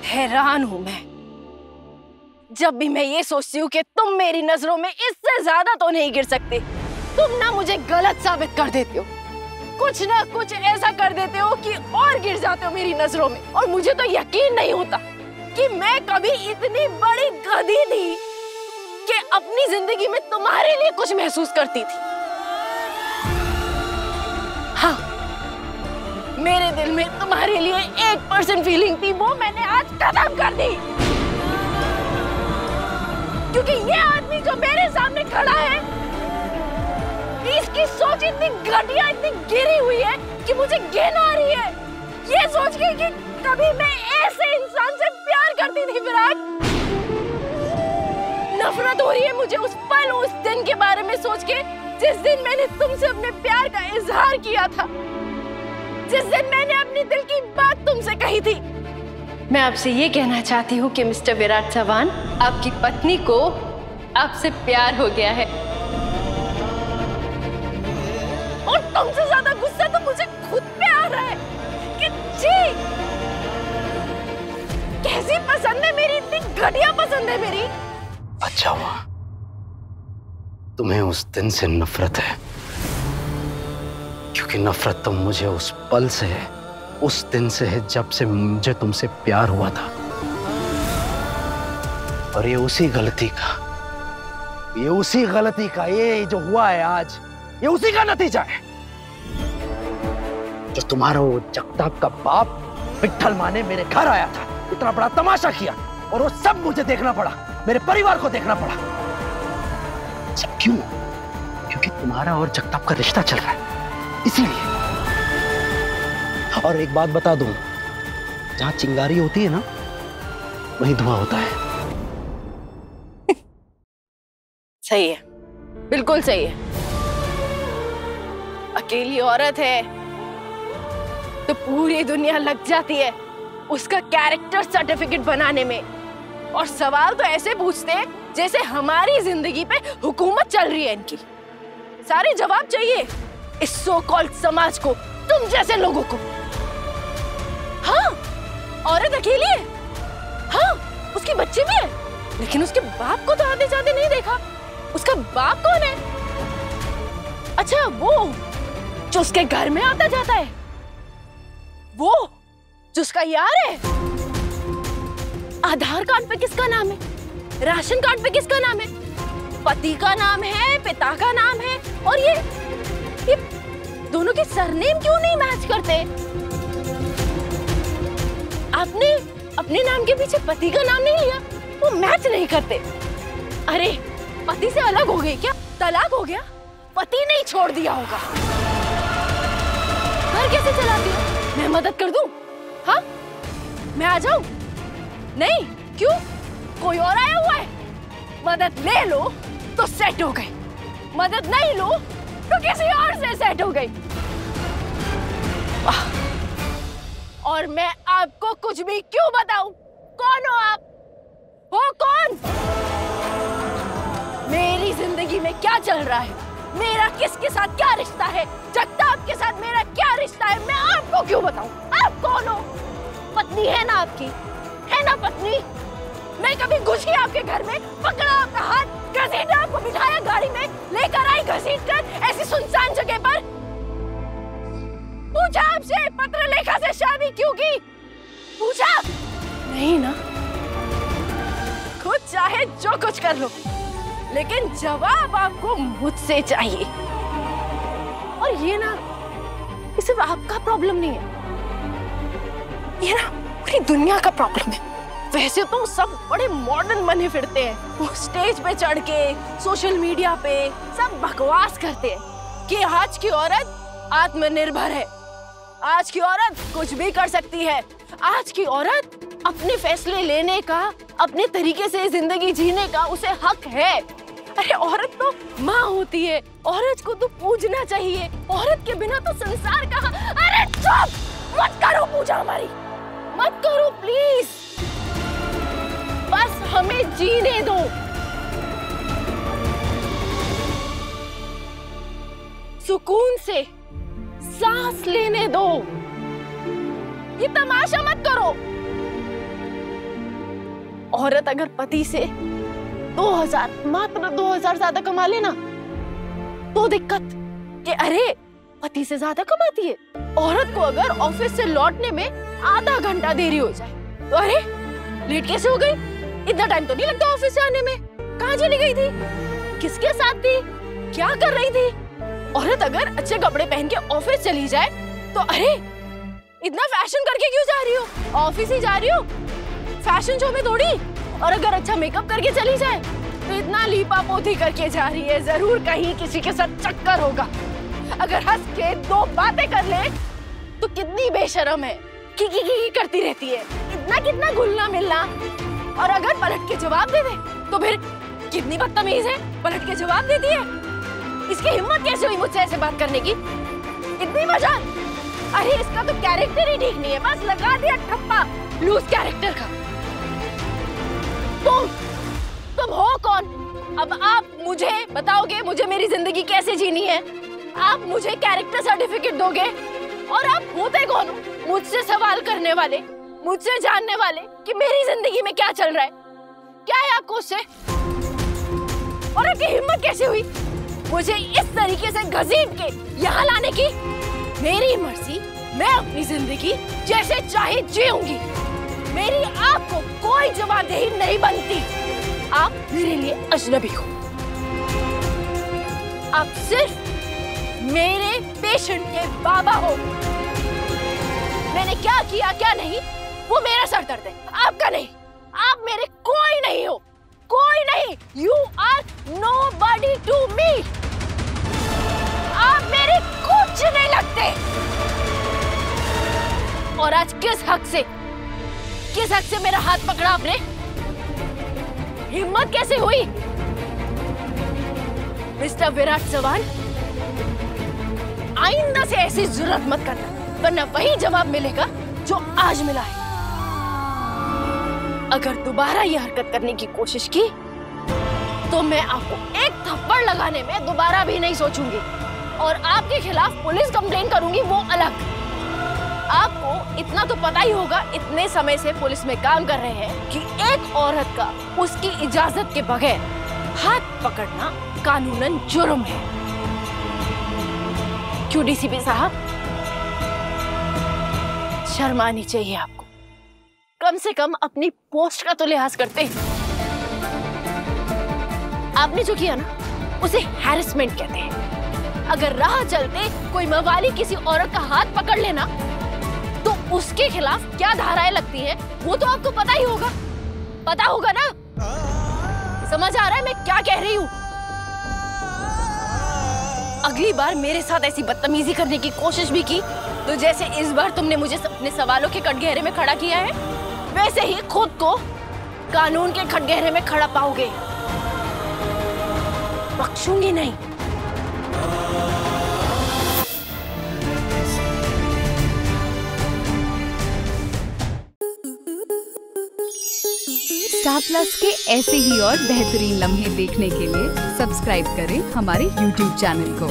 हैरान हूं मैं। जब भी मैं ये सोचती हूँ कि तुम मेरी नजरों में इससे ज्यादा तो नहीं गिर सकते, तुम ना मुझे गलत साबित कर देते हो। कुछ ना कुछ ऐसा कर देते हो कि और गिर जाते हो मेरी नजरों में। और मुझे तो यकीन नहीं होता कि मैं कभी इतनी बड़ी गधी थी कि अपनी जिंदगी में तुम्हारे लिए कुछ महसूस करती थी। हाँ, मेरे दिल में तुम्हारे लिए 1% फीलिंग थी, वो मैंने आज खत्म कर दी। क्योंकि ये आदमी जो मेरे सामने खड़ा है, इसकी सोच इतनी घटिया, इतनी गिरी हुई है कि मुझे घिन आ रही है ये सोच के कि कभी मैं ऐसे इंसान से प्यार करती थी। विराट, नफरत हो रही है मुझे उस पल, उस दिन के बारे में सोच के, जिस दिन मैंने तुमसे अपने प्यार का इजहार किया था, जिस दिन मैंने अपनी दिल की बात तुमसे कही थी। मैं आपसे ये कहना चाहती हूँ कि मिस्टर विराट चव्हाण, आपकी पत्नी को आपसे प्यार हो गया है। और तुमसे ज्यादा गुस्सा तो मुझे खुद पे आ रहा है कि जी, कैसी पसंद है मेरी, इतनी घटिया पसंद है मेरी। अच्छा हुआ तुम्हें उस दिन से नफरत है, क्योंकि नफरत तो मुझे उस पल से है, उस दिन से है जब से मुझे तुमसे प्यार हुआ था। और ये उसी गलती का ये जो हुआ है आज, ये उसी का नतीजा है। जो तुम्हारा वो जगताप का बाप विट्ठल माने मेरे घर आया था, इतना बड़ा तमाशा किया, और वो सब मुझे देखना पड़ा, मेरे परिवार को देखना पड़ा। सब क्यों? क्योंकि तुम्हारा और जगताप का रिश्ता चल रहा है, इसीलिए। और एक बात बता दूं, जहां चिंगारी होती है ना, वहीं धुआं होता है। सही है, बिल्कुल सही है। अकेली औरत है तो पूरी दुनिया लग जाती है उसका कैरेक्टर सर्टिफिकेट बनाने में, और सवाल तो ऐसे पूछते हैं जैसे हमारी जिंदगी पे हुकूमत चल रही है इनकी। सारे जवाब चाहिए इस सो कॉल्ड समाज को, तुम जैसे लोगों को। हाँ, औरत अकेली है, हाँ, उसके बच्चे भी हैं, लेकिन उसके बाप को तो आते जाते नहीं देखा। उसका बाप कौन है? अच्छा, वो जो उसके घर में आता जाता है, वो जो उसका यार है। आधार कार्ड पे किसका नाम है, राशन कार्ड पे किसका नाम है? पति का नाम है, पिता का नाम है, और ये दोनों के सरनेम क्यों नहीं मैच करते? आपने अपने नाम के पीछे पति का नाम नहीं लिया, वो मैच नहीं करते। अरे, पति से अलग हो गई क्या? तलाक हो गया? पति नहीं छोड़ दिया होगा। घर कैसे चलाती हो? मैं मदद कर दूं? हाँ, मैं आ जाऊं? नहीं, क्यों? कोई और आया हुआ है? मदद ले लो तो सेट हो गई, मदद नहीं लो तो किसी और से सेट हो गई। और मैं आपको कुछ भी क्यों बताऊं? कौन हो आप? हो कौन? मेरी जिंदगी में क्या चल रहा है, मेरा किसके साथ क्या रिश्ता है, जगताप के साथ मेरा क्या रिश्ता है, मैं आपको क्यों बताऊं? आप कौन हो? पत्नी है ना आपकी, है ना पत्नी? मैं कभी घुसी आपके घर में, पकड़ा आपका हाथ, घसीटा आपको, बिठाया गाड़ी में, लेकर आई घसीट कर ऐसी सुनसान जगह पर, पूछा आपसे पत्र लेखा से शादी क्यों की? पूछा नहीं ना? खुद चाहे जो कुछ कर लो, लेकिन जवाब आपको मुझसे चाहिए। और ये ना, ये सिर्फ आपका प्रॉब्लम नहीं है, ये ना पूरी दुनिया का प्रॉब्लम है। वैसे तो सब बड़े मॉडर्न बने फिरते हैं, वो स्टेज पे चढ़ के, सोशल मीडिया पे सब बकवास करते हैं कि आज की औरत आत्मनिर्भर है, आज की औरत कुछ भी कर सकती है, आज की औरत अपने फैसले लेने का, अपने तरीके से जिंदगी जीने का उसे हक है। अरे, औरत तो माँ होती है, औरत को तो पूजना चाहिए, औरत के बिना तो संसार कहाँ। अरे चुप, मत करो पूजा हमारी, मत करो प्लीज, बस हमें जीने दो। सुकून से सांस लेने दो, ये तमाशा मत करो। औरत अगर पति से 2000, मात्र 2000 ज्यादा कमा लेना तो दिक्कत कि अरे पति से ज्यादा कमाती है। औरत को अगर ऑफिस से लौटने में आधा घंटा देरी हो जाए तो अरे लेट कैसे हो गई, इतना टाइम तो नहीं लगता ऑफिस से आने में, कहाँ चली गई थी, किसके साथ थी, क्या कर रही थी। औरत अगर अच्छे कपड़े पहन के ऑफिस चली जाए तो अरे इतना फैशन करके क्यों जा रही हो, ऑफिस ही जा रही हो, फैशन शो में थोड़ी। और अगर अच्छा मेकअप करके चली जाए तो इतना लीपा पोती करके जा रही है, जरूर कहीं किसी के साथ चक्कर होगा। अगर हंस के 2 बातें कर ले तो कितनी बेशर्म है, की करती रहती है, इतना कितना घुलना मिलना। और अगर पलट के जवाब दे दे तो फिर कितनी बदतमीज है, पलट के जवाब देती है। इसकी हिम्मत कैसे हुई मुझसे ऐसे बात करने की, इतनी मजाक। अरे इसका तो कैरेक्टर ही ठीक नहीं है, बस लगा दिया ठप्पा लूज कैरेक्टर का। तुम हो कौन? अब आप मुझे बताओगे मुझे मेरी जिंदगी कैसे जीनी है? आप मुझे कैरेक्टर सर्टिफिकेट दोगे? और आप होते कौन हो मुझसे सवाल करने वाले, मुझसे जानने वाले कि मेरी जिंदगी में क्या चल रहा है? क्या है आपको उससे? और आपकी हिम्मत कैसे हुई मुझे इस तरीके से घसीट के यहाँ लाने की? मेरी मर्जी, मैं अपनी जिंदगी जैसे चाहे जीऊंगी, मेरी आपको कोई जवाबदेही नहीं बनती। आप मेरे लिए अजनबी हो, आप सिर्फ मेरे पेशेंट के बाबा हो। मैंने क्या किया क्या नहीं वो मेरा सर दर्द है, आपका नहीं। आप मेरे कोई नहीं हो, कोई नहीं। You are nobody to me। आप मेरे कुछ नहीं लगते। और आज किस हक से मेरा हाथ पकड़ा आपने? हिम्मत कैसे हुई? मिस्टर विराट चव्हाण, आइंदा से ऐसी जुर्रत मत करना, वरना वही जवाब मिलेगा जो आज मिला है। अगर दोबारा ये हरकत करने की कोशिश की तो मैं आपको एक थप्पड़ लगाने में दोबारा भी नहीं सोचूंगी, और आपके खिलाफ पुलिस कंप्लेन करूंगी, वो अलग। आपको इतना तो पता ही होगा, इतने समय से पुलिस में काम कर रहे हैं, कि एक औरत का उसकी इजाजत के बगैर हाथ पकड़ना कानूनन जुर्म है। क्यों डीसीपी साहब, शर्म आनी चाहिए आपको। कम से कम अपनी पोस्ट का तो लिहाज करते हैं। आपने जो किया ना उसे हैरेसमेंट कहते हैं। अगर राह चलते कोई मवाली किसी औरत का हाथ पकड़ लेना तो उसके खिलाफ क्या धाराएं लगती हैं वो तो आपको पता ही होगा, पता होगा ना? समझ आ रहा है मैं क्या कह रही हूँ? अगली बार मेरे साथ ऐसी बदतमीजी करने की कोशिश भी की तो जैसे इस बार तुमने मुझे अपने सवालों के कटघरे में खड़ा किया है, वैसे ही खुद को कानून के कटघरे में खड़ा पाओगे। बख्शूंगी नहीं। स्टार प्लस के ऐसे ही और बेहतरीन लम्हे देखने के लिए सब्सक्राइब करें हमारे YouTube चैनल को।